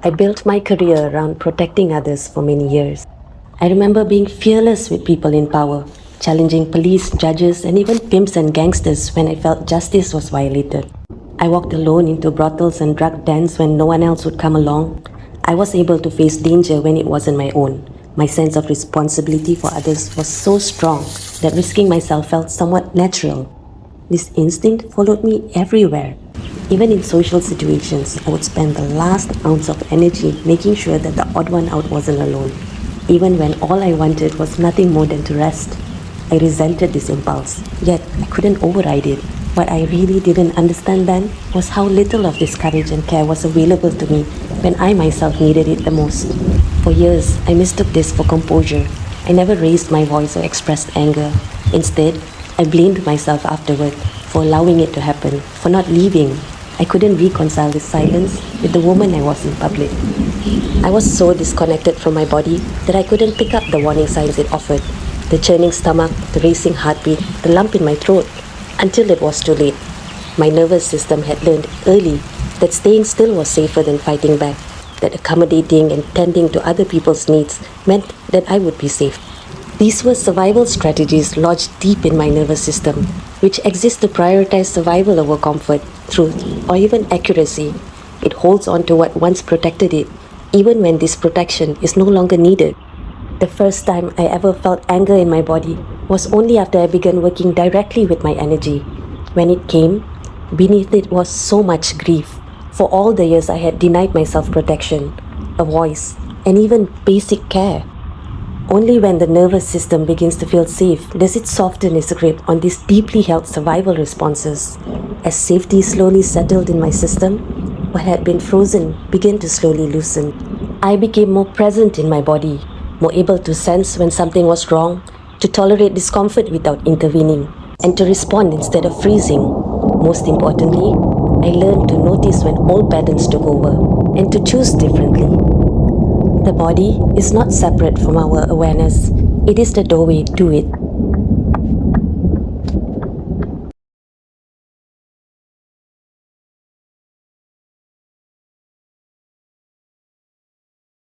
I built my career around protecting others for many years. I remember being fearless with people in power, challenging police, judges, and even pimps and gangsters when I felt justice was violated. I walked alone into brothels and drug dens when no one else would come along. I was able to face danger when it wasn't my own. My sense of responsibility for others was so strong that risking myself felt somewhat natural. This instinct followed me everywhere. Even in social situations, I would spend the last ounce of energy making sure that the odd one out wasn't alone, even when all I wanted was nothing more than to rest. I resented this impulse, yet I couldn't override it. What I really didn't understand then was how little of this courage and care was available to me when I myself needed it the most. For years, I mistook this for composure. I never raised my voice or expressed anger. Instead, I blamed myself afterward for allowing it to happen, for not leaving. I couldn't reconcile this silence with the woman I was in public. I was so disconnected from my body that I couldn't pick up the warning signs it offered. The churning stomach, the racing heartbeat, the lump in my throat, until it was too late. My nervous system had learned early that staying still was safer than fighting back, that accommodating and tending to other people's needs meant that I would be safe. These were survival strategies lodged deep in my nervous system, which exist to prioritize survival over comfort, truth, or even accuracy. It holds on to what once protected it, even when this protection is no longer needed. The first time I ever felt anger in my body was only after I began working directly with my energy. When it came, beneath it was so much grief. For all the years I had denied myself protection, a voice, and even basic care. Only when the nervous system begins to feel safe does it soften its grip on these deeply held survival responses. As safety slowly settled in my system, what had been frozen began to slowly loosen. I became more present in my body, more able to sense when something was wrong, to tolerate discomfort without intervening, and to respond instead of freezing. Most importantly, I learned to notice when old patterns took over and to choose differently. The body is not separate from our awareness. It is the doorway to it.